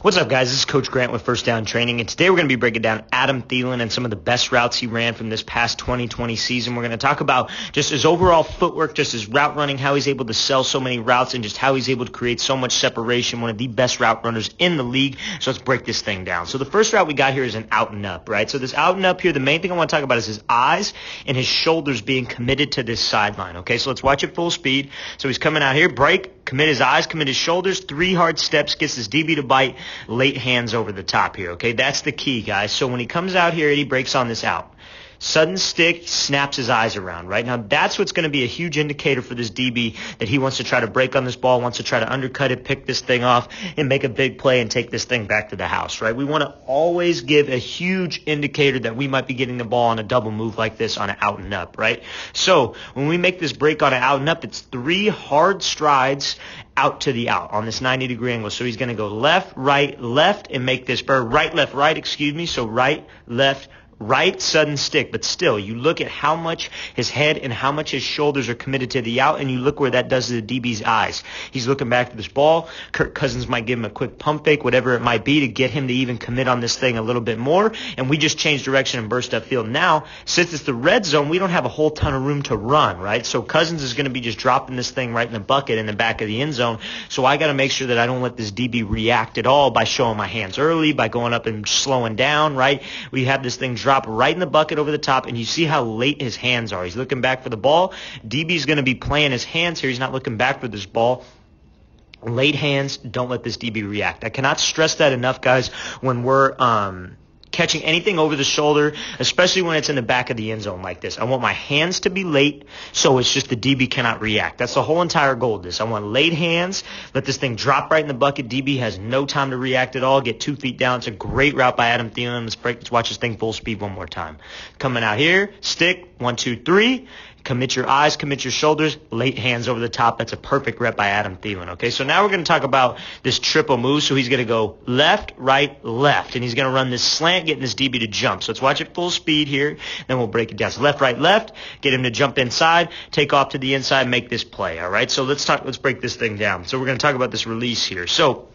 What's up, guys? This is Coach Grant with First Down Training, and today we're going to be breaking down Adam Thielen and some of the best routes he ran from this past 2020 season. We're going to talk about just his overall footwork, just his route running, how he's able to sell so many routes, and just how he's able to create so much separation, one of the best route runners in the league. So let's break this thing down. So the first route we got here is an out and up, right? So this out and up here, the main thing I want to talk about is his eyes and his shoulders being committed to this sideline, okay? So let's watch it full speed. So he's coming out here, break, commit his eyes, commit his shoulders, 3 hard steps, gets his DB to bite, late hands over the top here, okay? That's the key, guys. So when he comes out here, he breaks on this out. Sudden stick, snaps his eyes around, right? Now, that's what's going to be a huge indicator for this DB that he wants to try to break on this ball, wants to try to undercut it, pick this thing off, and make a big play and take this thing back to the house, right? We want to always give a huge indicator that we might be getting the ball on a double move like this on an out and up, right? So when we make this break on an out and up, it's 3 hard strides out to the out on this 90-degree angle. So he's going to go left, left, and make this bird right, left, right, excuse me. So right, left, right, sudden stick. But still, you look at how much his head and how much his shoulders are committed to the out, and you look where that does to the DB's eyes. He's looking back to this ball. Kirk Cousins might give him a quick pump fake, whatever it might be, to get him to even commit on this thing a little bit more. And we just changed direction and burst upfield. Now, since it's the red zone, we don't have a whole ton of room to run, right? So Cousins is going to be just dropping this thing right in the bucket in the back of the end zone. So I got to make sure that I don't let this DB react at all by showing my hands early, by going up and slowing down, right? We have this thing drop right in the bucket over the top, and you see how late his hands are. He's looking back for the ball. DB's going to be playing his hands here. He's not looking back for this ball. Late hands, don't let this DB react. I cannot stress that enough, guys, when we're catching anything over the shoulder, especially when it's in the back of the end zone like this. I want my hands to be late, so it's just the DB cannot react. That's the whole entire goal of this. I want late hands, let this thing drop right in the bucket. DB has no time to react at all. Get 2 feet down. It's a great route by Adam Thielen. Let's watch this thing full speed one more time. Coming out here, stick, 1, 2, 3. Commit your eyes, commit your shoulders, late hands over the top. That's a perfect rep by Adam Thielen, okay? So now we're going to talk about this triple move. So he's going to go left, left, and he's going to run this slant, getting this DB to jump. So let's watch it full speed here, then we'll break it down. So left, left, get him to jump inside, take off to the inside, make this play, all right? So let's break this thing down. So we're going to talk about this release here. So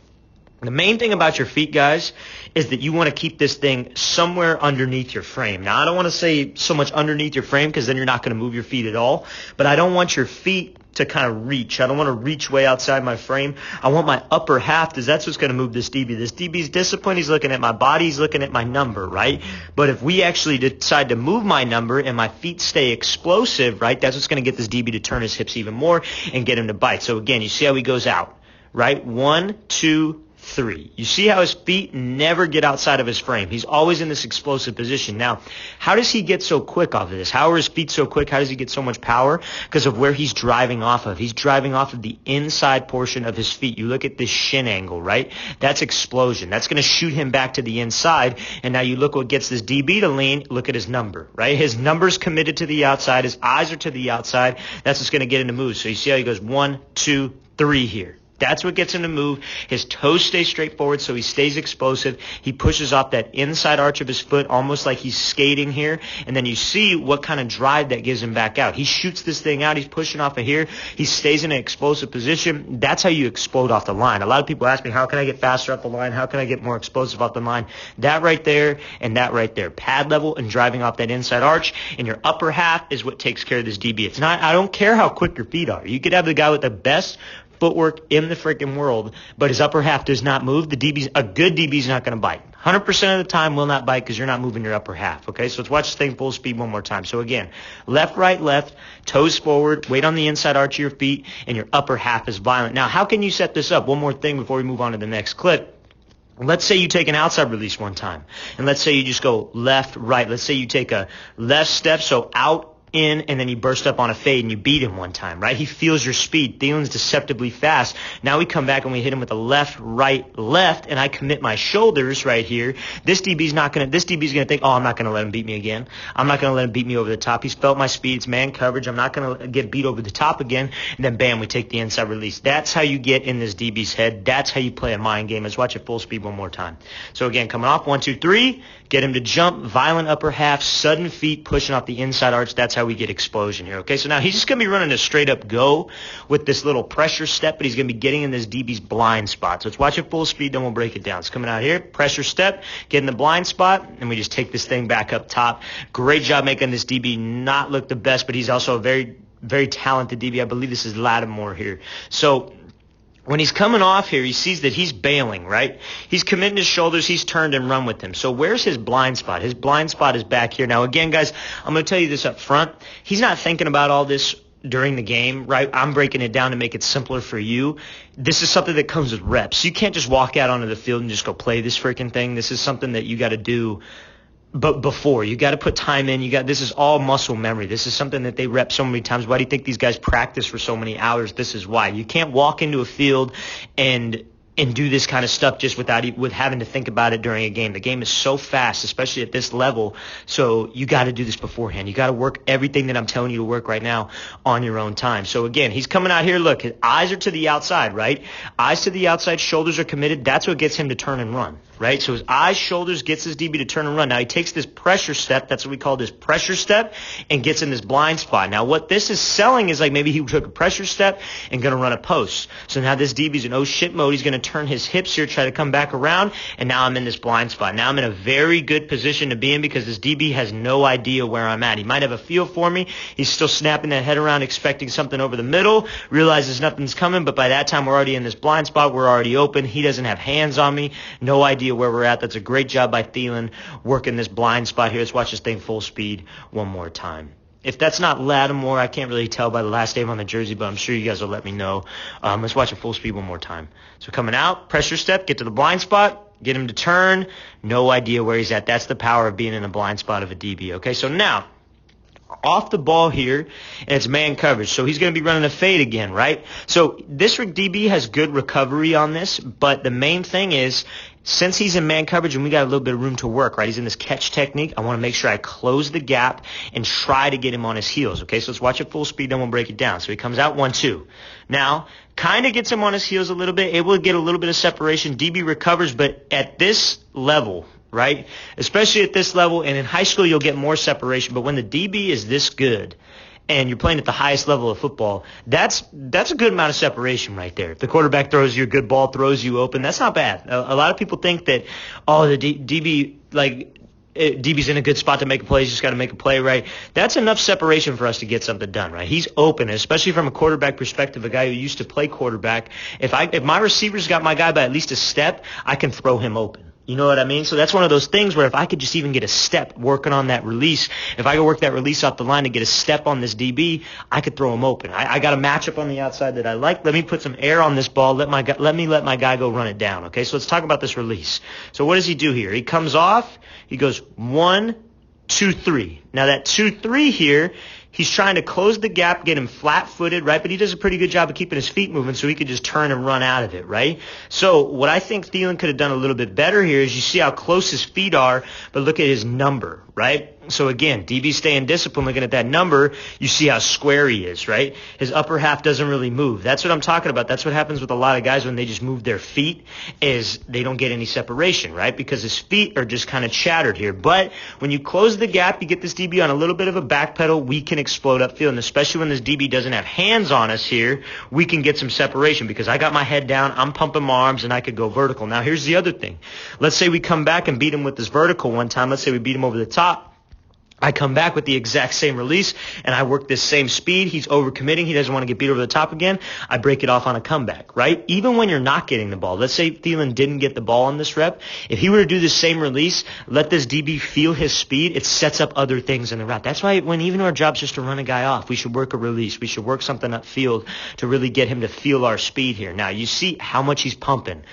the main thing about your feet, guys, is that you want to keep this thing somewhere underneath your frame. Now, I don't want to say so much underneath your frame because then you're not going to move your feet at all. But I don't want your feet to kind of reach. I don't want to reach way outside my frame. I want my upper half, because that's what's going to move this DB. This DB's disciplined. He's looking at my body. He's looking at my number, right? But if we actually decide to move my number and my feet stay explosive, right, that's what's going to get this DB to turn his hips even more and get him to bite. So, again, you see how he goes out, right? 1, 2, 3. You see how his feet never get outside of his frame. He's always in this explosive position. Now, how does he get so quick off of this? How are his feet so quick? How does he get so much power? Because of where he's driving off of. He's driving off of the inside portion of his feet. You look at this shin angle, right? That's explosion. That's going to shoot him back to the inside. And now you look what gets this DB to lean. Look at his number, right? His number's committed to the outside. His eyes are to the outside. That's what's going to get him to move. So you see how he goes 1, 2, 3 here. That's what gets him to move. His toes stay straight forward, so he stays explosive. He pushes off that inside arch of his foot, almost like he's skating here. And then you see what kind of drive that gives him back out. He shoots this thing out. He's pushing off of here. He stays in an explosive position. That's how you explode off the line. A lot of people ask me, how can I get faster off the line? How can I get more explosive off the line? That right there and that right there. Pad level and driving off that inside arch. And your upper half is what takes care of this DB. It's not, I don't care how quick your feet are. You could have the guy with the best footwork in the freaking world, but his upper half does not move. A good DB's not going to bite. 100% of the time will not bite because you're not moving your upper half, okay? So let's watch this thing full speed one more time. So again, left, toes forward, weight on the inside arch of your feet, and your upper half is violent. Now, how can you set this up? One more thing before we move on to the next clip. Let's say you take an outside release one time, and let's say you just go left, right. Let's say you take a left step, so out, in, and then you burst up on a fade and you beat him one time, right? He feels your speed. Thielen's deceptively fast. Now we come back and we hit him with a left, and I commit my shoulders right here. This DB's gonna think, oh, I'm not gonna let him beat me again. I'm not gonna let him beat me over the top. He's felt my speed. It's man coverage. I'm not gonna get beat over the top again. And then bam, we take the inside release. That's how you get in this DB's head. That's how you play a mind game. Let's watch it full speed one more time. So again, coming off 1, 2, 3, get him to jump, violent upper half, sudden feet pushing off the inside arch. That's how how we get explosion here. Okay, so now he's just going to be running a straight up go with this little pressure step, but he's going to be getting in this DB's blind spot. So let's watch it full speed, then we'll break it down. It's coming out here, pressure step, get in the blind spot, and we just take this thing back up top. Great job making this DB not look the best, but he's also a very, very talented DB. I believe this is Lattimore here. So when he's coming off here, he sees that he's bailing, right? He's committing his shoulders. He's turned and run with him. So where's his blind spot? His blind spot is back here. Now, again, guys, I'm going to tell you this up front. He's not thinking about all this during the game, right? I'm breaking it down to make it simpler for you. This is something that comes with reps. You can't just walk out onto the field and just go play this freaking thing. This is something that you got to do. But before, you got to put time in. This is all muscle memory. This is something that they rep so many times. Why do you think these guys practice for so many hours? This is why. You can't walk into a field and do this kind of stuff just with having to think about it during a game. The game is so fast, especially at this level. So you got to do this beforehand. You got to work everything that I'm telling you to work right now on your own time. So again, he's coming out here. Look, his eyes are to the outside, right? Eyes to the outside, shoulders are committed. That's what gets him to turn and run, right? So his eyes, shoulders gets his DB to turn and run. Now he takes this pressure step. That's what we call this pressure step, and gets in this blind spot. Now what this is selling is like maybe he took a pressure step and going to run a post. So now this DB's in oh shit mode. He's going to turn his hips here, try to come back around, and now I'm in this blind spot. Now I'm in a very good position to be in because this DB has no idea where I'm at. He might have a feel for me. He's still snapping that head around, expecting something over the middle, realizes nothing's coming, but by that time we're already in this blind spot. We're already open. He doesn't have hands on me. No idea where we're at. That's a great job by Thielen working this blind spot here. Let's watch this thing full speed one more time. If that's not Lattimore, I can't really tell by the last name on the jersey, but I'm sure you guys will let me know. Let's watch it full speed one more time. So coming out, pressure step, get to the blind spot, get him to turn. No idea where he's at. That's the power of being in a blind spot of a DB. Okay, so now off the ball here, and it's man coverage. So he's going to be running a fade again, right? So this DB has good recovery on this, but the main thing is, since he's in man coverage and we got a little bit of room to work, right? He's in this catch technique. I want to make sure I close the gap and try to get him on his heels, okay? So let's watch it full speed, then we'll break it down. So he comes out 1-2. Now, kind of gets him on his heels a little bit, able to get a little bit of separation. DB recovers, but at this level, right? Especially at this level, and in high school you'll get more separation, but when the DB is this good and you're playing at the highest level of football, that's a good amount of separation right there. If the quarterback throws you a good ball, throws you open, that's not bad. A lot of people think that, the DB, DB's in a good spot to make a play. He's just got to make a play, right? That's enough separation for us to get something done, right? He's open, especially from a quarterback perspective, a guy who used to play quarterback. If my receiver's got my guy by at least a step, I can throw him open. You know what I mean? So that's one of those things where if I could just even get a step working on that release, if I could work that release off the line to get a step on this DB, I could throw him open. I got a matchup on the outside that I like. Let me put some air on this ball. Let me let my guy go run it down. Okay, so let's talk about this release. So what does he do here? He comes off. He goes 1, 2, 3. Now that 2, 3 here, he's trying to close the gap, get him flat-footed, right? But he does a pretty good job of keeping his feet moving so he could just turn and run out of it, right? So what I think Thielen could have done a little bit better here is you see how close his feet are, but look at his number, right? So again, DB staying disciplined, looking at that number, you see how square he is, right? His upper half doesn't really move. That's what I'm talking about. That's what happens with a lot of guys when they just move their feet, is they don't get any separation, right? Because his feet are just kind of shattered here. But when you close the gap, you get this DB on a little bit of a back pedal, we can explode upfield. And especially when this DB doesn't have hands on us here, we can get some separation because I got my head down, I'm pumping my arms, and I could go vertical. Now here's the other thing. Let's say we come back and beat him with this vertical one time. Let's say we beat him over the top. I come back with the exact same release, and I work this same speed. He's overcommitting. He doesn't want to get beat over the top again. I break it off on a comeback, right? Even when you're not getting the ball. Let's say Thielen didn't get the ball on this rep. If he were to do the same release, let this DB feel his speed, it sets up other things in the route. That's why when even our job's just to run a guy off, we should work a release. We should work something upfield to really get him to feel our speed here. Now, you see how much he's pumping.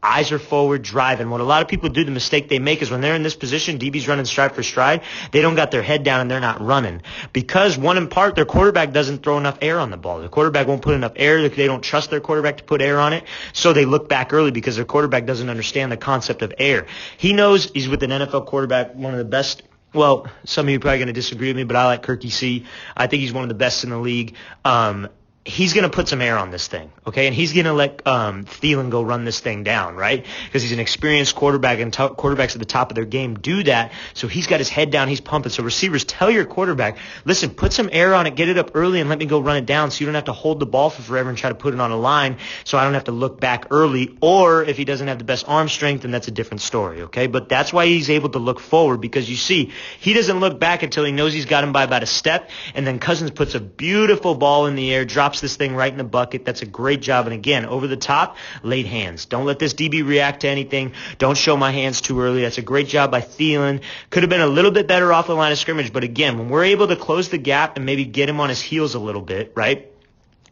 Eyes are forward, driving. What a lot of people do, the mistake they make is when they're in this position, DB's running stride for stride, they don't got their head down and they're not running. Because, one in part, their quarterback doesn't throw enough air on the ball. The quarterback won't put enough air. They don't trust their quarterback to put air on it. So they look back early because their quarterback doesn't understand the concept of air. He knows he's with an NFL quarterback, one of the best. Well, some of you are probably going to disagree with me, but I like Kirky C. I think he's one of the best in the league. he's going to put some air on this thing, okay? And he's going to let Thielen go run this thing down, right? Because he's an experienced quarterback, and quarterbacks at the top of their game do that. So he's got his head down, he's pumping. So receivers, tell your quarterback, listen, put some air on it, get it up early, and let me go run it down so you don't have to hold the ball for forever and try to put it on a line so I don't have to look back early. Or if he doesn't have the best arm strength, then that's a different story, okay? But that's why he's able to look forward, because you see, he doesn't look back until he knows he's got him by about a step, and then Cousins puts a beautiful ball in the air, drops this thing right in the bucket. That's a great job. And again, over the top, late hands. Don't let this DB react to anything. Don't show my hands too early. That's a great job by Thielen. Could have been a little bit better off the line of scrimmage, but again, when we're able to close the gap and maybe get him on his heels a little bit, right?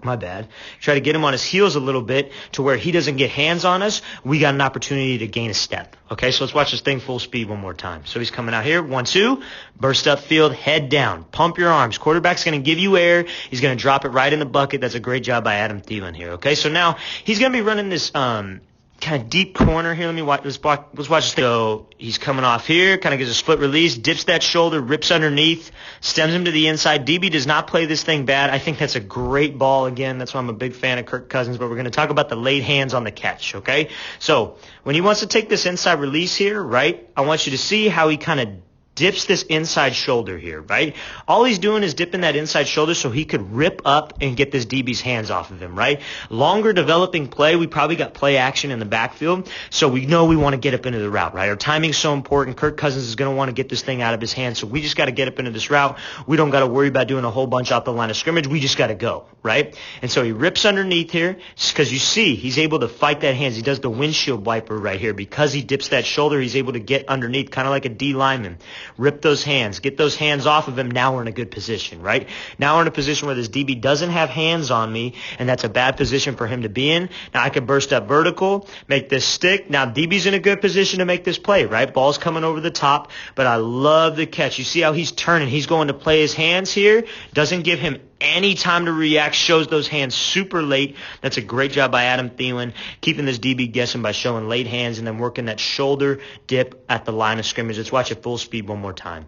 My bad. Try to get him on his heels a little bit to where he doesn't get hands on us. We got an opportunity to gain a step. Okay, so let's watch this thing full speed one more time. So he's coming out here. 1-2. Burst up field. Head down. Pump your arms. Quarterback's going to give you air. He's going to drop it right in the bucket. That's a great job by Adam Thielen here. Okay, so now he's going to be running this kind of deep corner here. Let's watch this thing. So he's coming off here, kind of gives a split release, dips that shoulder, rips underneath, stems him to the inside. DB does not play this thing bad. I think that's a great ball again. That's why I'm a big fan of Kirk Cousins, but we're going to talk about the late hands on the catch, okay? So when he wants to take this inside release here, right, I want you to see how he kind of dips this inside shoulder here, right? All he's doing is dipping that inside shoulder so he could rip up and get this DB's hands off of him, right? Longer developing play. We probably got play action in the backfield, so we know we want to get up into the route, right? Our timing's so important. Kirk Cousins is going to want to get this thing out of his hands, so we just got to get up into this route. We don't got to worry about doing a whole bunch off the line of scrimmage. We just got to go, right? And so he rips underneath here because you see he's able to fight that hands. He does the windshield wiper right here. Because he dips that shoulder, he's able to get underneath, kind of like a D lineman. Rip those hands. Get those hands off of him. Now we're in a good position, right? Now we're in a position where this DB doesn't have hands on me, and that's a bad position for him to be in. Now I can burst up vertical, make this stick. Now DB's in a good position to make this play, right? Ball's coming over the top, but I love the catch. You see how he's turning. He's going to play his hands here. Doesn't give him any time to react, shows those hands super late. That's a great job by Adam Thielen, keeping this DB guessing by showing late hands and then working that shoulder dip at the line of scrimmage. Let's watch it full speed one more time.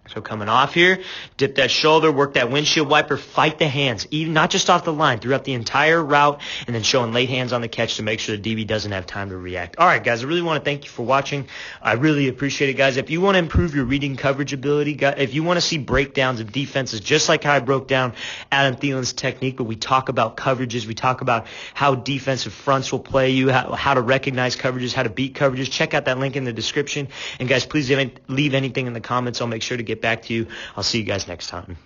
So coming off here, dip that shoulder, work that windshield wiper, fight the hands, even not just off the line, throughout the entire route, and then showing late hands on the catch to make sure the DB doesn't have time to react. All right, guys, I really want to thank you for watching. I really appreciate it, guys. If you want to improve your reading coverage ability, guys, if you want to see breakdowns of defenses, just like how I broke down Adam Thielen's technique, but we talk about coverages, we talk about how defensive fronts will play you, how to recognize coverages, how to beat coverages, check out that link in the description. And, guys, please leave anything in the comments. I'll make sure to get back to you. I'll see you guys next time.